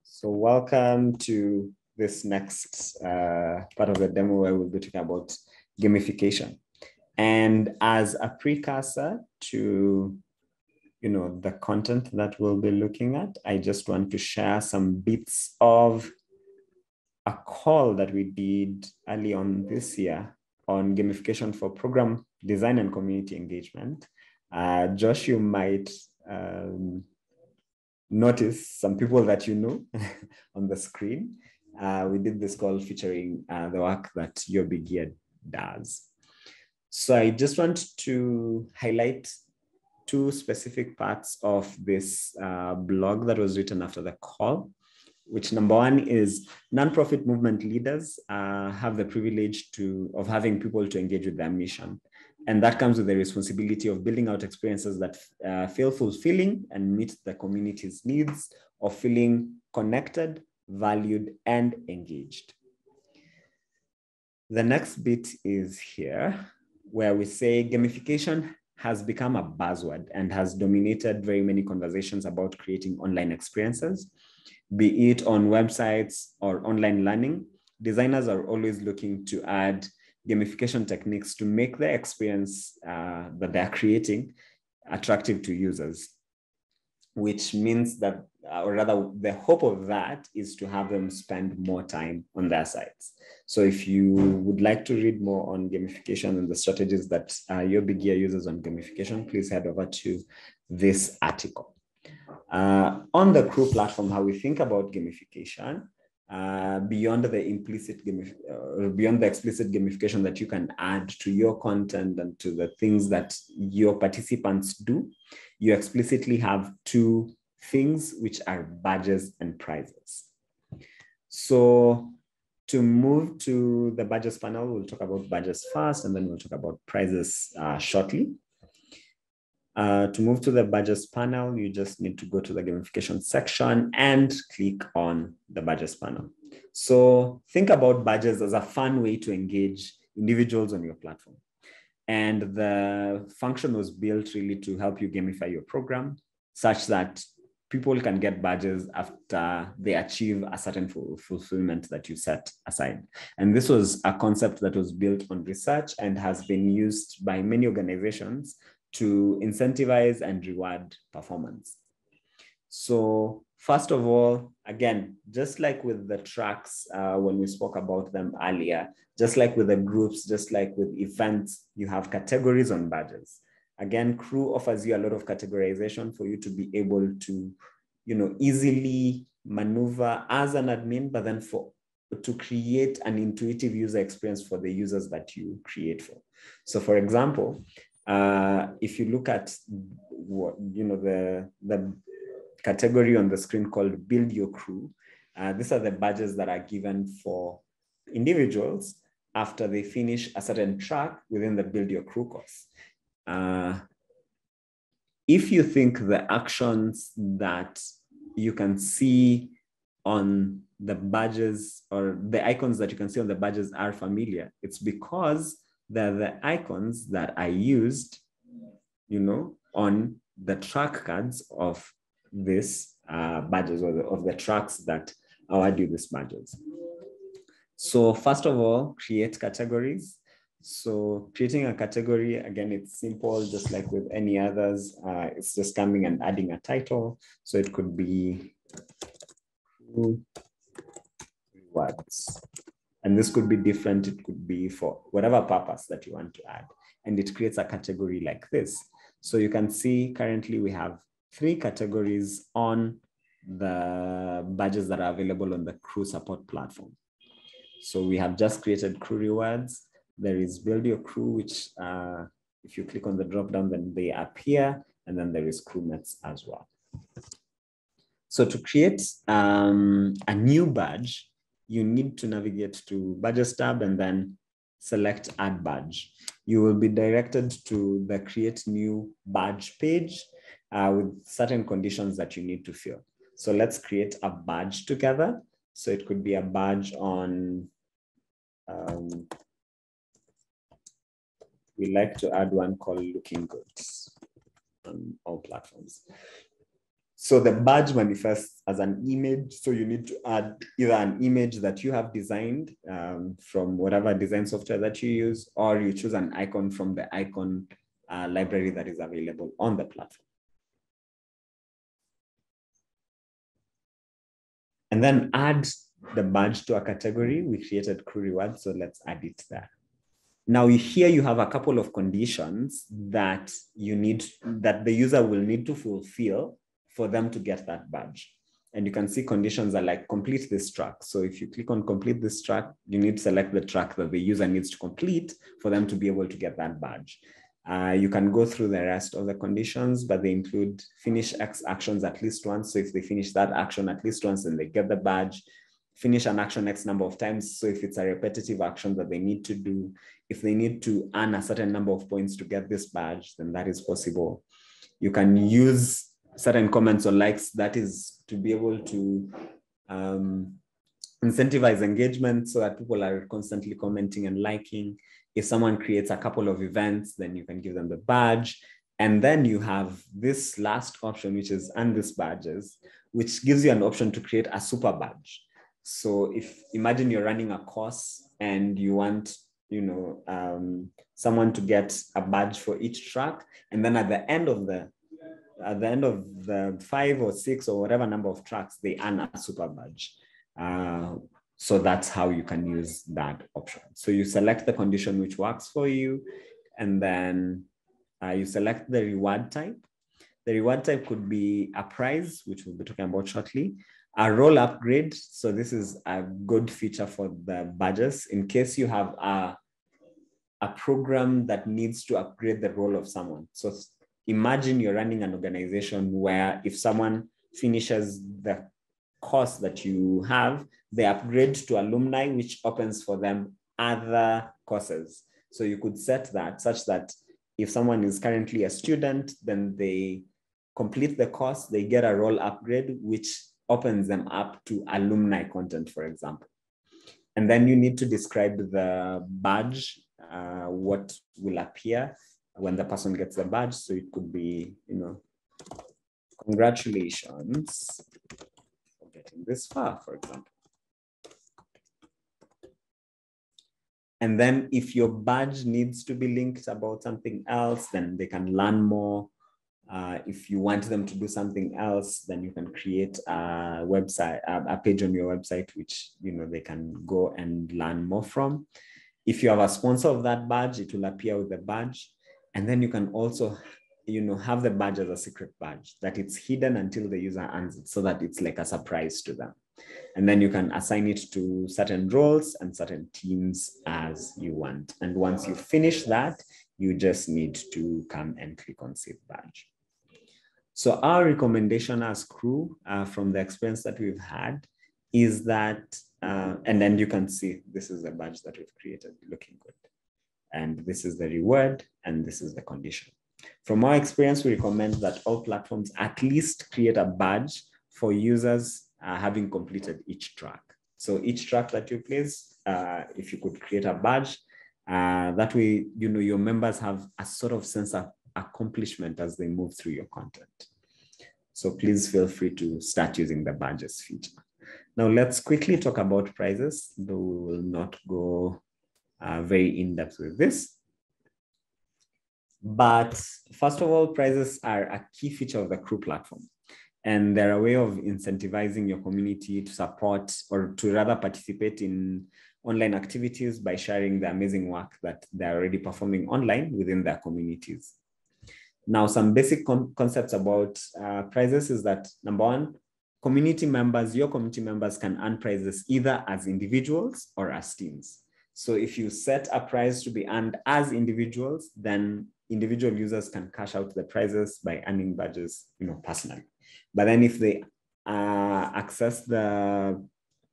So welcome to this next part of the demo where we'll be talking about gamification. And as a precursor to the content that we'll be looking at, I just want to share some bits of a call that we did early on this year on gamification for program design and community engagement. Josh, you might notice some people that you know on the screen. We did this call featuring the work that Your Big Gear does. So I just want to highlight two specific parts of this blog that was written after the call, which number one is nonprofit movement leaders have the privilege of having people to engage with their mission. And that comes with the responsibility of building out experiences that feel fulfilling and meet the community's needs of feeling connected, valued, and engaged. The next bit is here, where we say gamification has become a buzzword and has dominated very many conversations about creating online experiences, be it on websites or online learning. Designers are always looking to add gamification techniques to make the experience that they're creating attractive to users, which means that, or rather the hope of that is to have them spend more time on their sites. So if you would like to read more on gamification and the strategies that Your Big Gear uses on gamification, please head over to this article. On the Crew platform, how we think about gamification, beyond the explicit gamification that you can add to your content and to the things that your participants do, you explicitly have two things, which are badges and prizes. So to move to the badges panel, we'll talk about badges first, and then we'll talk about prizes shortly. To move to the badges panel, you just need to go to the gamification section and click on the badges panel. So think about badges as a fun way to engage individuals on your platform. And the function was built really to help you gamify your program such that people can get badges after they achieve a certain fulfillment that you set aside. And this was a concept that was built on research and has been used by many organizations to incentivize and reward performance. So first of all, again, just like with the tracks, when we spoke about them earlier, just like with the groups, just like with events, you have categories on badges. Again, Crew offers you a lot of categorization for you to be able to, easily maneuver as an admin, but then to create an intuitive user experience for the users that you create for. So for example, if you look at what the category on the screen called Build Your Crew, these are the badges that are given for individuals after they finish a certain track within the Build Your Crew course. If you think the actions that you can see on the badges or the icons that you can see on the badges are familiar, it's because they're the icons that are used, on the track cards of this badges or of the tracks that award you these badges. So first of all, create categories. So creating a category, again, it's simple, just like with any others. It's just coming and adding a title. So it could be rewards. And this could be different. It could be for whatever purpose that you want to add. And it creates a category like this. So you can see currently we have 3 categories on the badges that are available on the Crew support platform. So we have just created Crew rewards. There is Build Your Crew, which if you click on the drop down, then they appear. And then there is Crewmates as well. So to create a new badge, you need to navigate to Badges tab and then select Add Badge. You will be directed to the Create New Badge page with certain conditions that you need to fill. So let's create a badge together. So it could be a badge on, we like to add one called Looking Good on all platforms. So the badge manifests as an image. So you need to add either an image that you have designed from whatever design software that you use, or you choose an icon from the icon library that is available on the platform. And then add the badge to a category. We created crew rewards, so let's add it there. Now here you have a couple of conditions that that the user will need to fulfill for them to get that badge. And you can see conditions are like complete this track. So if you click on complete this track, you need to select the track that the user needs to complete for them to be able to get that badge. You can go through the rest of the conditions, but they include finish X actions at least once. So if they finish that action at least once, then they get the badge. Finish an action X number of times. So if it's a repetitive action that they need to do, if they need to earn a certain number of points to get this badge, then that is possible. You can use certain comments or likes, that is to be able to incentivize engagement so that people are constantly commenting and liking. If someone creates a couple of events, then you can give them the badge. And then you have this last option, which is earn these badges, which gives you an option to create a super badge. So imagine you're running a course and you want, someone to get a badge for each track. And then at the end of the 5 or 6 or whatever number of tracks, they earn a super badge. So that's how you can use that option. So you select the condition which works for you, and then you select the reward type. The reward type could be a prize, which we'll be talking about shortly, a role upgrade. So this is a good feature for the badges in case you have a program that needs to upgrade the role of someone. So imagine you're running an organization where if someone finishes the course that you have, they upgrade to alumni, which opens for them other courses. So you could set that such that if someone is currently a student, then they complete the course, they get a role upgrade, which opens them up to alumni content, for example. And then you need to describe the badge, what will appear when the person gets the badge. So it could be, congratulations for getting this far, for example. And then if your badge needs to be linked about something else, then they can learn more. If you want them to do something else, then you can create a website, a page on your website, which they can go and learn more from. If you have a sponsor of that badge, it will appear with the badge. And then you can also, have the badge as a secret badge, that it's hidden until the user earns it, so that it's like a surprise to them. And then you can assign it to certain roles and certain teams as you want. And once you finish that, you just need to come and click on Save Badge. So our recommendation as crew from the experience that we've had is that, and then you can see this is the badge that we've created, looking good. And this is the reward, and this is the condition. From our experience, we recommend that all platforms at least create a badge for users having completed each track. So each track that you place, if you could create a badge, that way, your members have a sort of sense of accomplishment as they move through your content. So please feel free to start using the badges feature. Now let's quickly talk about prizes, though we will not go very in-depth with this. But first of all, prizes are a key feature of the crew platform. And they're a way of incentivizing your community to support, or to rather participate in online activities by sharing the amazing work that they're already performing online within their communities. Now, some basic concepts about prizes is that, number one, your community members can earn prizes either as individuals or as teams. So if you set a prize to be earned as individuals, then individual users can cash out the prizes by earning badges, personally. But then if they access the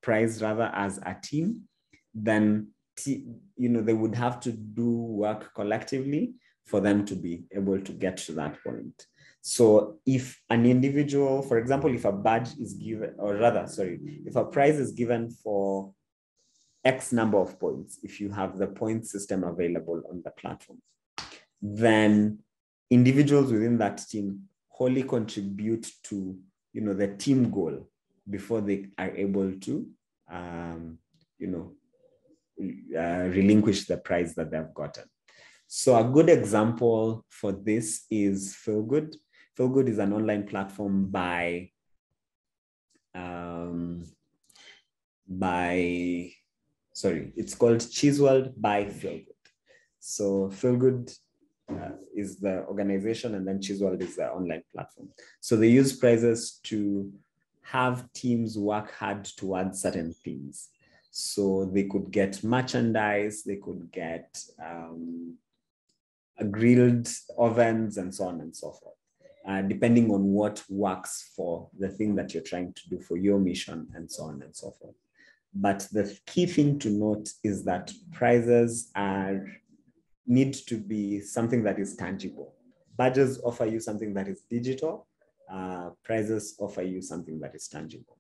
prize rather as a team, then they would have to do work collectively for them to be able to get to that point. So if an individual, for example, if a badge is given, if a prize is given for X number of points, if you have the point system available on the platform, then individuals within that team wholly contribute to the team goal before they are able to, relinquish the prize that they've gotten. So a good example for this is Feelgood. Feelgood is an online platform it's called Cheeseworld by Feelgood. So Feelgood is the organization, and then Cheeseworld is the online platform. So they use prizes to have teams work hard towards certain things. So they could get merchandise, they could get grilled ovens, and so on and so forth, depending on what works for the thing that you're trying to do for your mission, and so on and so forth. But the key thing to note is that prizes need to be something that is tangible. Badges offer you something that is digital. Prizes offer you something that is tangible.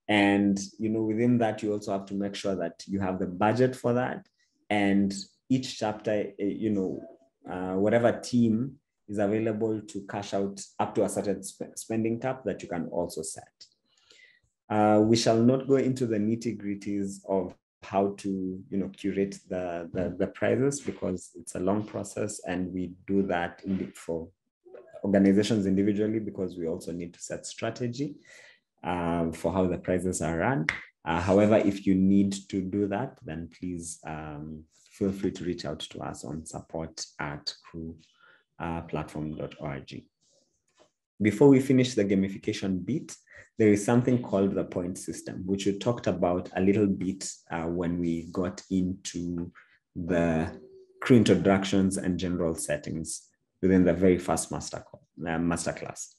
And within that, you also have to make sure that you have the budget for that. And each chapter, whatever team is available to cash out up to a certain spending cap that you can also set. We shall not go into the nitty-gritties of how to curate the prizes, because it's a long process, and we do that for organizations individually, because we also need to set strategy for how the prizes are run. However, if you need to do that, then please feel free to reach out to us on support@crewplatform.org. Before we finish the gamification bit, there is something called the point system, which we talked about a little bit when we got into the crew introductions and general settings within the very first masterclass.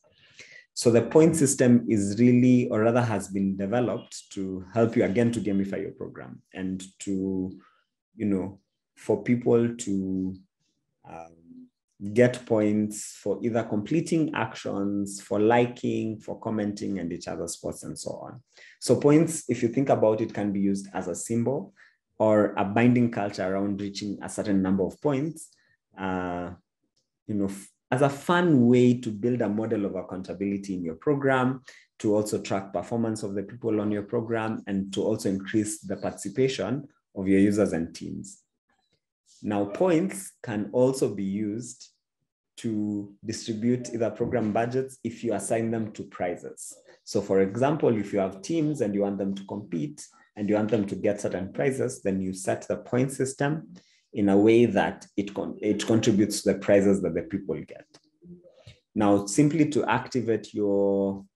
So the point system is really, or rather has been developed to help you again to gamify your program, and to, for people to get points for either completing actions, for liking, for commenting, and each other's posts, and so on. So points, if you think about it, can be used as a symbol or a binding culture around reaching a certain number of points, as a fun way to build a model of accountability in your program, to also track performance of the people on your program, and to also increase the participation of your users and teams. Now, points can also be used to distribute either program budgets if you assign them to prizes. So for example, if you have teams and you want them to compete and you want them to get certain prizes, then you set the point system in a way that it contributes to the prizes that the people get. Now, simply to activate your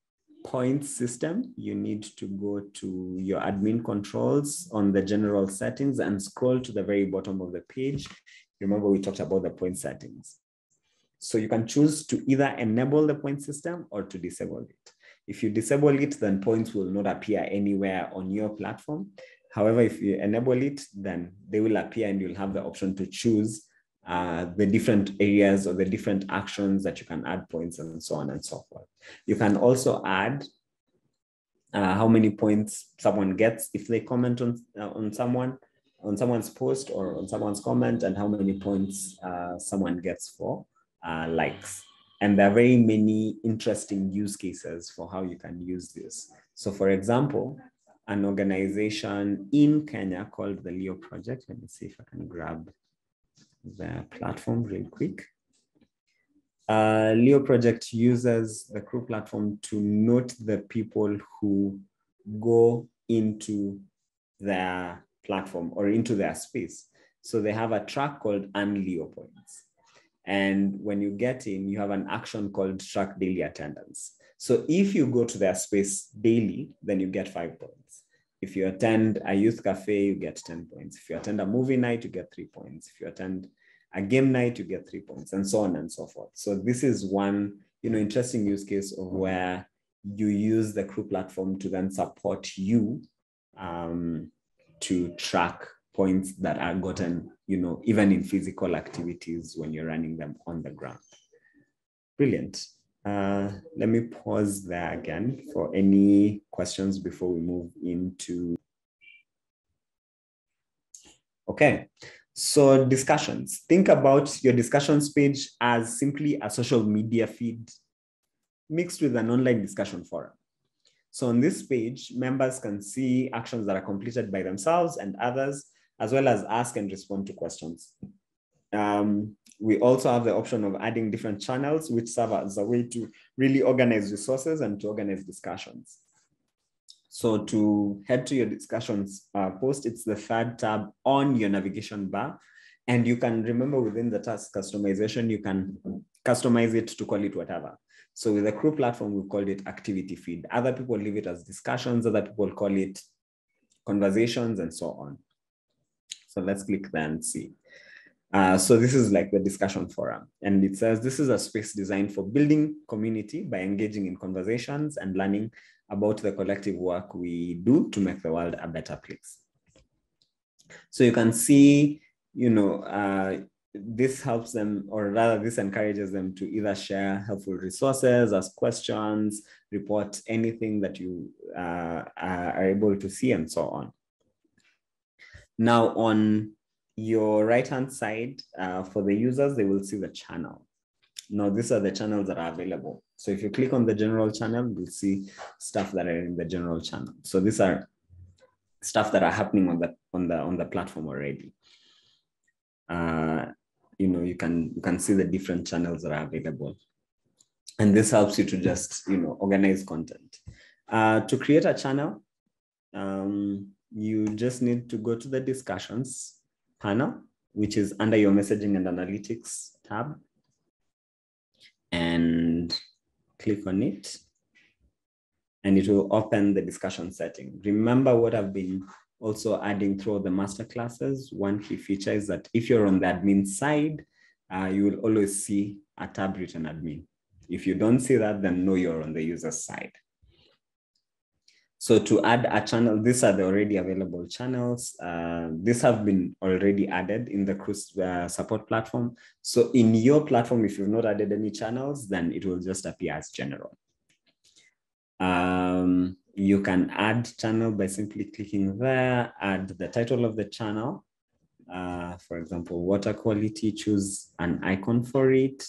point system, you need to go to your admin controls on the general settings and scroll to the very bottom of the page. Remember, we talked about the point settings. So you can choose to either enable the point system or to disable it. If you disable it, then points will not appear anywhere on your platform. However, if you enable it, then they will appear, and you'll have the option to choose the different areas or the different actions that you can add points, and so on and so forth. You can also add how many points someone gets if they comment on someone's post or on someone's comment, and how many points someone gets for likes. And there are very many interesting use cases for how you can use this. So for example, an organization in Kenya called the Leo Project. Let me see if I can grab the platform real quick. Leo Project uses the Crew platform to note the people who go into their platform or into their space. So they have a track called Earn Leo Points. And when you get in, you have an action called Track Daily Attendance. So if you go to their space daily, then you get 5 points. If you attend a youth cafe, you get 10 points. If you attend a movie night, you get 3 points. If you attend a game night, you get 3 points, and so on and so forth. So this is one, interesting use case of where you use the Crew platform to then support you to track points that are gotten, even in physical activities when you're running them on the ground. Brilliant. Let me pause there again for any questions before we move into. Okay, so discussions. Think about your discussions page as simply a social media feed mixed with an online discussion forum. So on this page, members can see actions that are completed by themselves and others, as well as ask and respond to questions. We also have the option of adding different channels, which serve as a way to really organize resources and to organize discussions. So to head to your discussions post, it's the third tab on your navigation bar. And you can remember within the task customization, you can customize it to call it whatever. So with the crew platform, we called it activity feed. Other people leave it as discussions, other people call it conversations, and so on. So let's click there and see. So this is like the discussion forum. And it says, this is a space designed for building community by engaging in conversations and learning about the collective work we do to make the world a better place. So you can see, this helps them, or rather this encourages them to either share helpful resources, ask questions, report anything that you are able to see, and so on. Now on your right-hand side, for the users, they will see the channel. Now, these are the channels that are available. So if you click on the general channel, you'll see stuff that are in the general channel. So these are stuff that are happening on the platform already. You can see the different channels that are available. And this helps you to just, organize content. To create a channel, you just need to go to the discussions panel, which is under your messaging and analytics tab, and click on it, and it will open the discussion setting. Remember what I've been also adding through the masterclasses. One key feature is that if you're on the admin side, you will always see a tab written admin. If you don't see that, then know you're on the user side. So to add a channel, these are the already available channels. These have been already added in the Cruise support platform. So in your platform, if you've not added any channels, then it will just appear as general. You can add channel by simply clicking there, add the title of the channel. For example, water quality, choose an icon for it,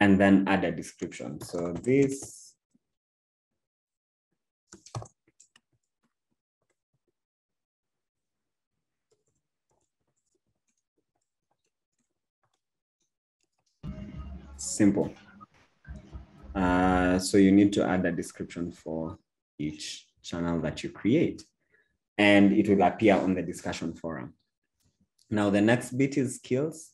and then add a description. So this, simple. So you need to add a description for each channel that you create, and it will appear on the discussion forum. Now, the next bit is skills.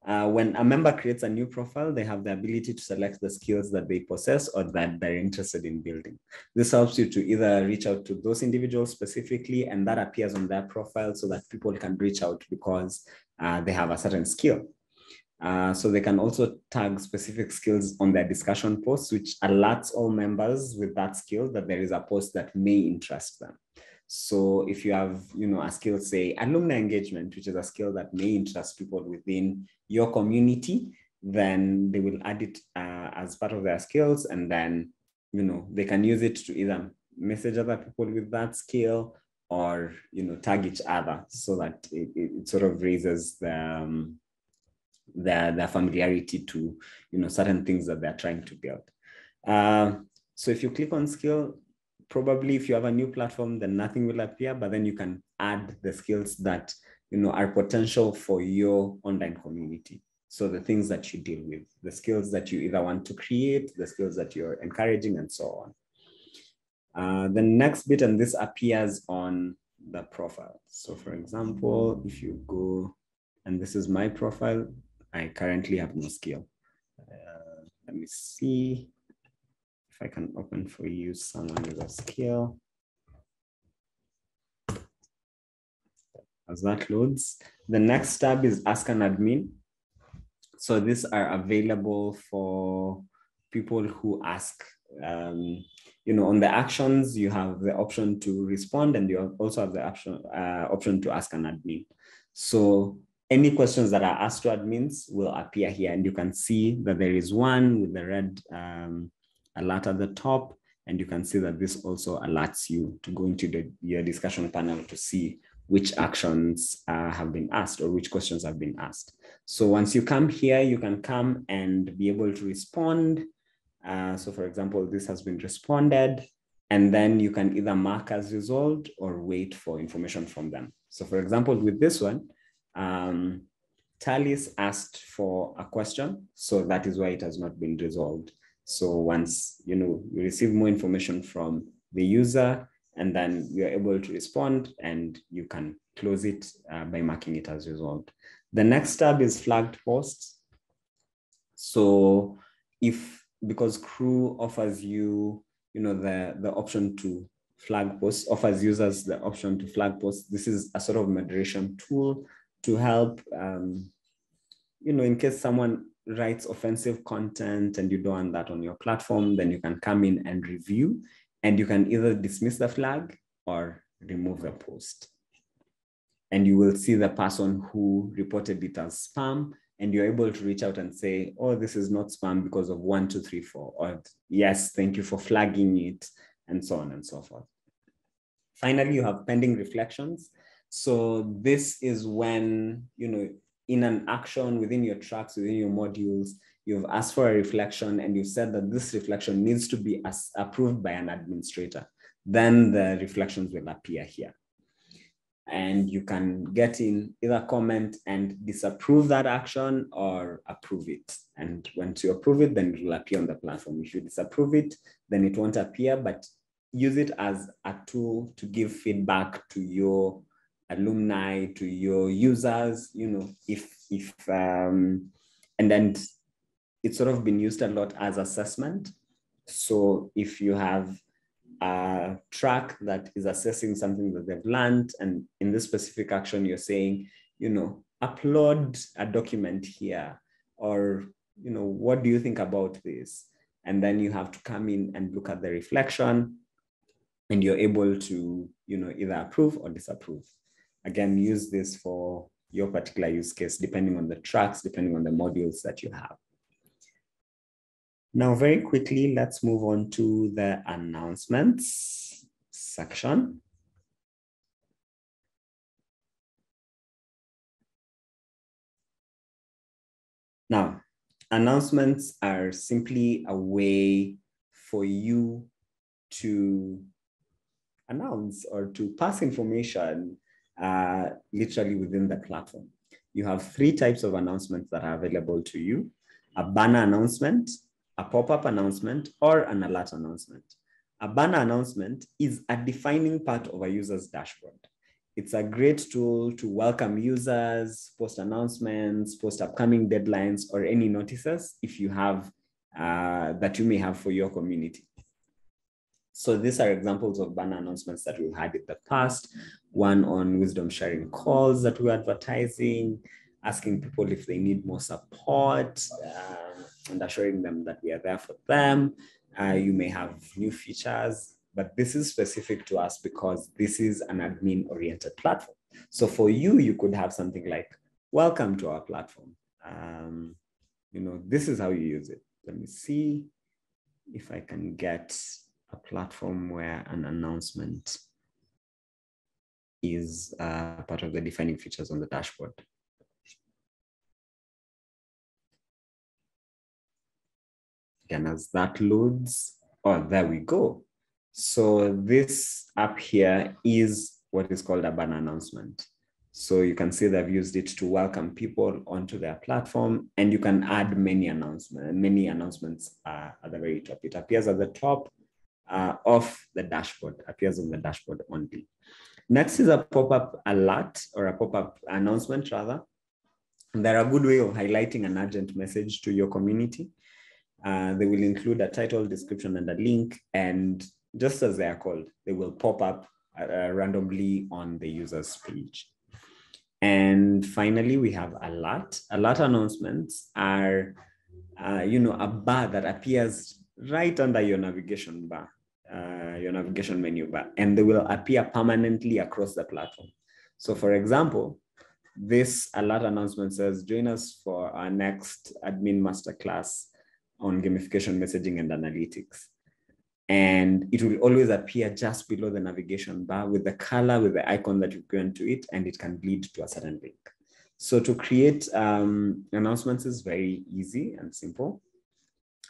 When a member creates a new profile, they have the ability to select the skills that they possess or that they're interested in building. This helps you to either reach out to those individuals specifically, and that appears on their profile so that people can reach out because they have a certain skill. So they can also tag specific skills on their discussion posts, which alerts all members with that skill that there is a post that may interest them. So if you have, a skill, say alumni engagement, which is a skill that may interest people within your community, then they will add it as part of their skills, and then, they can use it to either message other people with that skill or, tag each other, so that it sort of raises their familiarity to, certain things that they're trying to build. So if you click on skill, probably if you have a new platform, then nothing will appear, but then you can add the skills that, are potential for your online community. So the things that you deal with, the skills that you either want to create, the skills that you're encouraging, and so on. The next bit, and this appears on the profile. So for example, if you go, and this is my profile, I currently have no skill. Let me see if I can open for you someone with a skill. As that loads, the next tab is Ask an Admin. So these are available for people who ask. On the actions, you have the option to respond, and you also have the option to ask an admin. So any questions that are asked to admins will appear here, and you can see that there is one with the red alert at the top, and you can see that this also alerts you to go into your discussion panel to see which actions have been asked or which questions have been asked. So once you come here, you can come and be able to respond So for example, this has been responded, and then you can either mark as resolved or wait for information from them. So for example, with this one, Talis asked for a question, so that is why it has not been resolved. So once you receive more information from the user, and then you're able to respond, and you can close it by marking it as resolved. The next tab is flagged posts. So because Crew offers you, the option to flag posts, offers users the option to flag posts. This is a sort of moderation tool to help, in case someone writes offensive content and you don't want that on your platform, then you can come in and review, and you can either dismiss the flag or remove the post. And you will see the person who reported it as spam, and you're able to reach out and say, oh, this is not spam because of 1, 2, 3, 4, or yes, thank you for flagging it, and so on and so forth. Finally, you have pending reflections. So this is when, in an action within your tracks, within your modules, you've asked for a reflection and you've said that this reflection needs to be approved by an administrator. Then the reflections will appear here. And you can get in either comment and disapprove that action or approve it. And once you approve it, then it will appear on the platform. If you disapprove it, then it won't appear, but use it as a tool to give feedback to your alumni, to your users, and then it's sort of been used a lot as assessment. So if you have a track that is assessing something that they've learned, and in this specific action, you're saying, upload a document here, or, what do you think about this? And then you have to come in and look at the reflection, and you're able to, either approve or disapprove. Again, use this for your particular use case, depending on the tracks, depending on the modules that you have. Now, very quickly, let's move on to the announcements section. Now, announcements are simply a way for you to announce or to pass information literally within the platform. You have 3 types of announcements that are available to you: a banner announcement, a pop-up announcement, or an alert announcement. A banner announcement is a defining part of a user's dashboard. It's a great tool to welcome users, post announcements, post upcoming deadlines, or any notices if you have that you may have for your community. So these are examples of banner announcements that we've had in the past. One on wisdom sharing calls that we're advertising, asking people if they need more support, and assuring them that we are there for them. You may have new features, but this is specific to us because this is an admin-oriented platform. So for you, you could have something like, welcome to our platform. This is how you use it. Let me see if I can get a platform where an announcement is part of the defining features on the dashboard. Again, as that loads, oh, there we go. So this app here is what is called a banner announcement. So you can see they've used it to welcome people onto their platform, and you can add many announcements at the very top. It appears at the top of the dashboard, appears on the dashboard only. Next is a pop-up alert, or a pop-up announcement rather. And they're a good way of highlighting an urgent message to your community. They will include a title, description, and a link. And just as they are called, they will pop up randomly on the user's page. And finally, we have alert. Alert announcements are, a bar that appears right under your navigation bar, your navigation menu bar, and they will appear permanently across the platform. So for example, this alert announcement says, join us for our next admin masterclass on gamification, messaging, and analytics. And it will always appear just below the navigation bar with the color, with the icon that you've given to it, and it can lead to a certain link. So to create announcements is very easy and simple.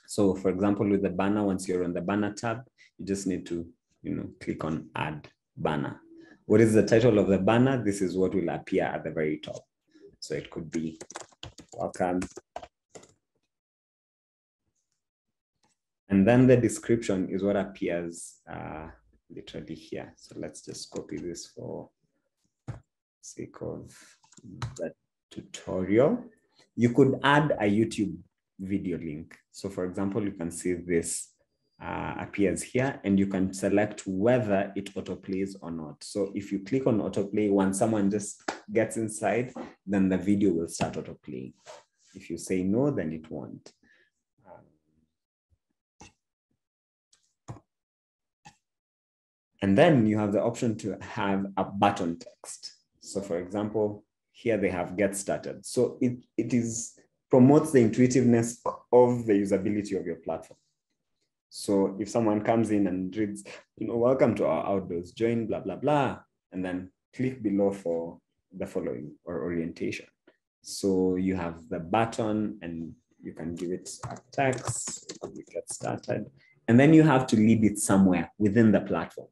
So for example, with the banner, once you're on the banner tab, you just need to, click on add banner. What is the title of the banner? This is what will appear at the very top. So it could be welcome. And then the description is what appears literally here. So let's just copy this for sake of the tutorial. You could add a YouTube video link. So for example, you can see this appears here, and you can select whether it autoplays or not. So if you click on autoplay, when someone just gets inside, then the video will start autoplaying. If you say no, then it won't. And then you have the option to have a button text. So for example, here they have get started. So it promotes the intuitiveness of the usability of your platform. So if someone comes in and reads, welcome to our outdoors, join blah, blah, blah, and then click below for the following or orientation. So you have the button and you can give it a text, it could be get started, and then you have to lead it somewhere within the platform.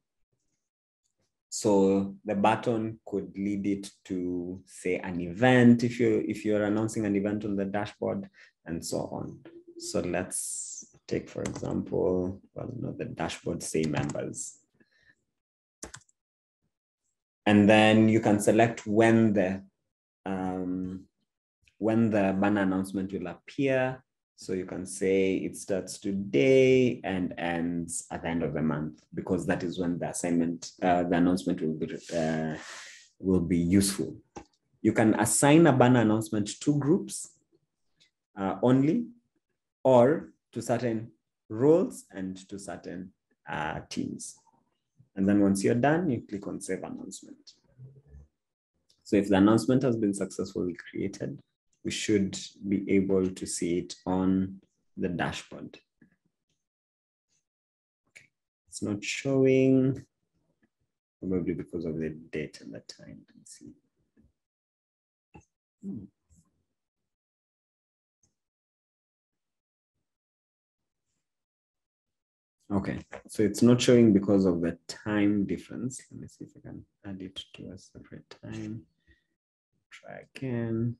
So the button could lead it to, say, an event if you're announcing an event on the dashboard, and so on. So let's take, for example, the dashboard, say members. And then you can select when the banner announcement will appear. So you can say it starts today and ends at the end of the month, because that is when the announcement will be useful. You can assign a banner announcement to groups only, or to certain roles and to certain teams. And then once you're done, you click on Save Announcement. So if the announcement has been successfully created, we should be able to see it on the dashboard. Okay. It's not showing, probably because of the date and the time. Let's see. Okay, so it's not showing because of the time difference. Let me see if I can add it to a separate time. Try again.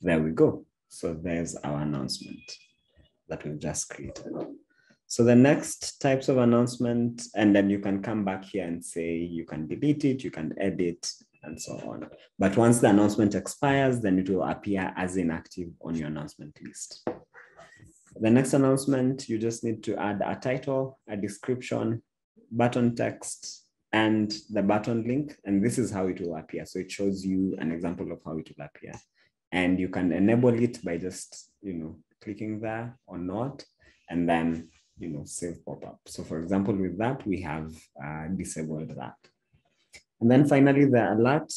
There we go. So there's our announcement that we've just created. So the next types of announcement, and then you can come back here and say you can delete it, you can edit, and so on. But once the announcement expires, then it will appear as inactive on your announcement list. The next announcement, you just need to add a title, a description, button text, and the button link. And this is how it will appear. So it shows you an example of how it will appear. And you can enable it by just, clicking there or not, and then, save pop-up. So for example, with that, we have disabled that. And then finally, the alert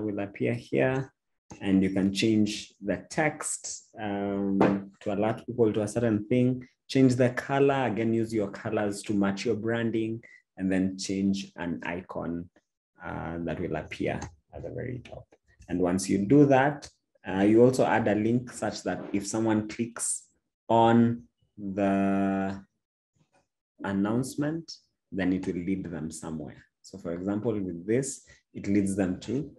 will appear here, and you can change the text to alert people to a certain thing, change the color, again, use your colors to match your branding, and then change an icon that will appear at the very top. And once you do that, you also add a link such that if someone clicks on the announcement, then it will lead them somewhere. So for example, with this, it leads them to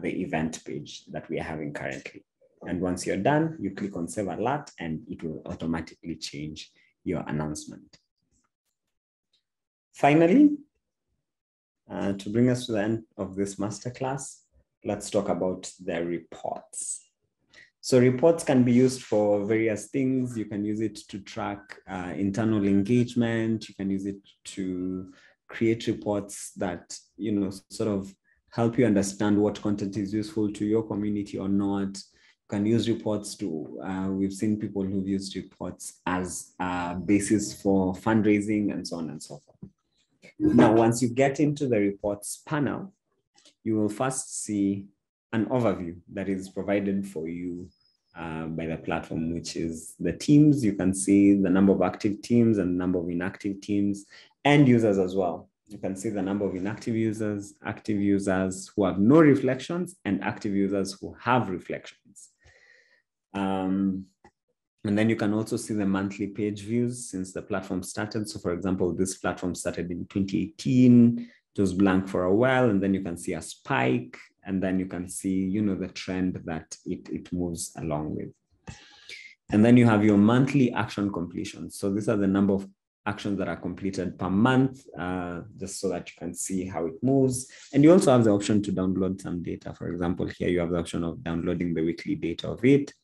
the event page that we are having currently. And once you're done, you click on Save Alert, and it will automatically change your announcement. Finally, to bring us to the end of this masterclass, let's talk about the reports. So reports can be used for various things. You can use it to track internal engagement. You can use it to create reports that, sort of help you understand what content is useful to your community or not. You can use reports to, we've seen people who've used reports as a basis for fundraising and so on and so forth. Now, once you get into the reports panel, you will first see an overview that is provided for you by the platform, which is the teams. You can see the number of active teams and the number of inactive teams, and users as well. You can see the number of inactive users, active users who have no reflections, and active users who have reflections. And And then you can also see the monthly page views since the platform started. So for example, this platform started in 2018. It was blank for a while, and then you can see a spike, and then you can see, the trend that it moves along with. And then you have your monthly action completion. So these are the number of actions that are completed per month, just so that you can see how it moves. And you also have the option to download some data. For example, here you have the option of downloading the weekly data of it.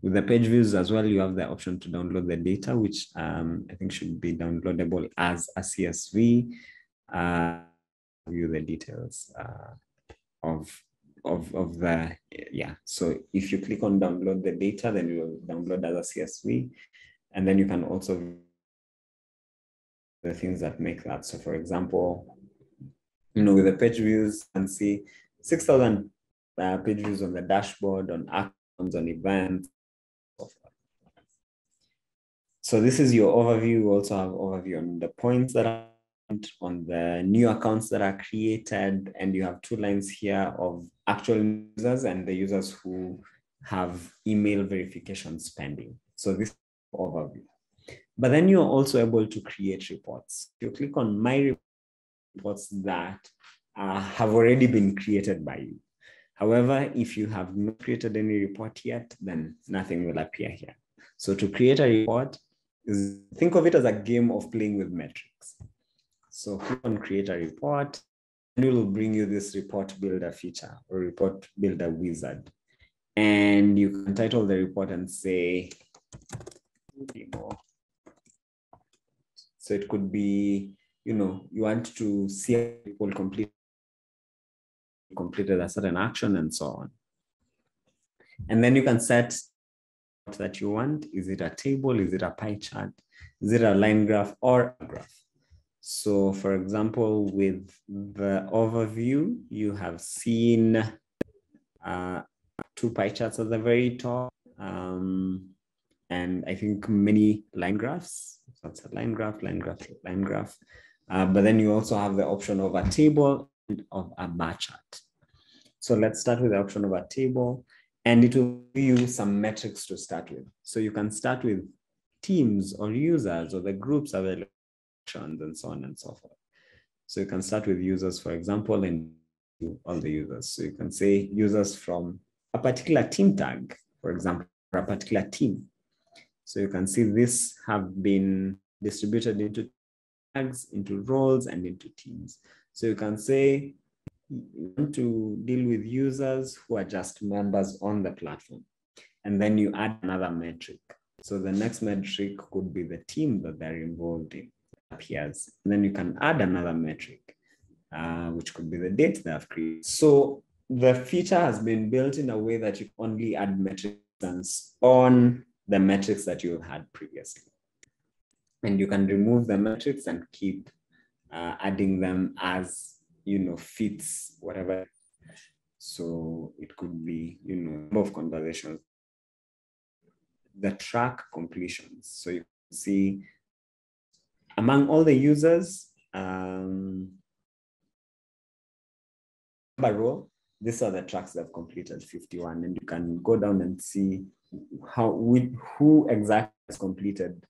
With the page views as well, you have the option to download the data, which I think should be downloadable as a CSV. View the details of the, So if you click on download the data, then you will download as a CSV. And then you can also view the things that make that. So for example, with the page views, you can see 6,000 page views on the dashboard, on actions, on events. So this is your overview. You also have overview on the points that are on the new accounts that are created. And you have 2 lines here of actual users and the users who have email verification pending. So this is overview. But then you're also able to create reports. You click on my reports that have already been created by you. However, if you have not created any report yet, then nothing will appear here. So to create a report, think of it as a game of playing with metrics. So click on create a report, and it will bring you this report builder feature or report builder wizard. And you can title the report and say, so it could be, you want to see people completed a certain action and so on. And then you can set what that you want. Is it a table? Is it a pie chart? Is it a line graph or a graph? So for example, with the overview, you have seen 2 pie charts at the very top. And I think many line graphs. So that's a line graph, line graph, line graph. But then you also have the option of a table and of a bar chart. So let's start with the option of a table, and it will give you some metrics to start with. So you can start with teams or users or the groups available and so on and so forth. So you can start with users, for example, and all the users. So you can say users from a particular team tag, for example, or a particular team. So you can see this have been distributed into tags, into roles, and into teams. So you can say you want to deal with users who are just members on the platform. And then you add another metric. So the next metric could be the team that they're involved in, appears. And then you can add another metric, which could be the date they have created. So the feature has been built in a way that you only add metrics on the metrics that you had previously. And you can remove the metrics and keep adding them as, fits whatever. So it could be, number of conversations, the track completions. So you can see among all the users, by role, these are the tracks that have completed 51, and you can go down and see who exactly has completed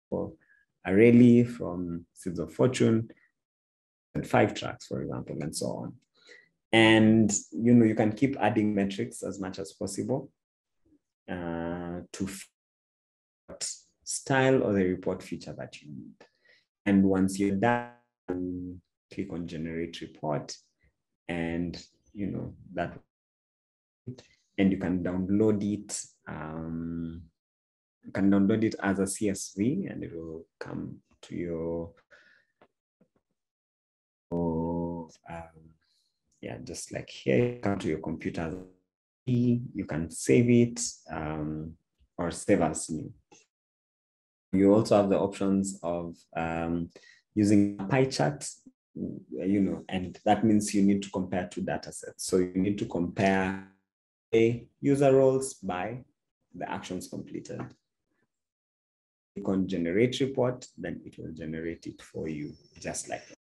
for a rally from Seeds of Fortune, and 5 tracks, for example, and so on. And you can keep adding metrics as much as possible to fit style or the report feature that you need. And once you're done, click on generate report, and that, and you can download it. You can download it as a CSV, and it will come to your just like here, come to your computer. You can save it or save as new. You also have the options of using a pie chart, and that means you need to compare 2 data sets. So you need to compare the user roles by the actions completed. Click on generate report, then it will generate it for you, just like that.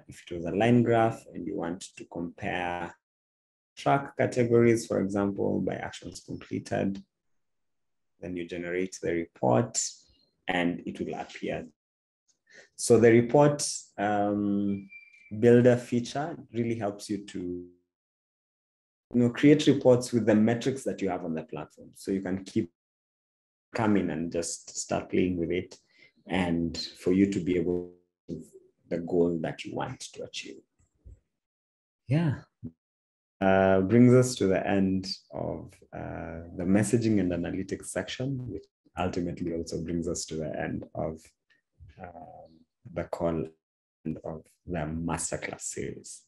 If it was a line graph and you want to compare track categories, for example, by actions completed, then you generate the report and it will appear. So the report builder feature really helps you to create reports with the metrics that you have on the platform. So you can keep coming and just start playing with it, and for you to be able to achieve the goal that you want to achieve. Yeah. Brings us to the end of the messaging and analytics section, which ultimately also brings us to the end of the call of the Masterclass series.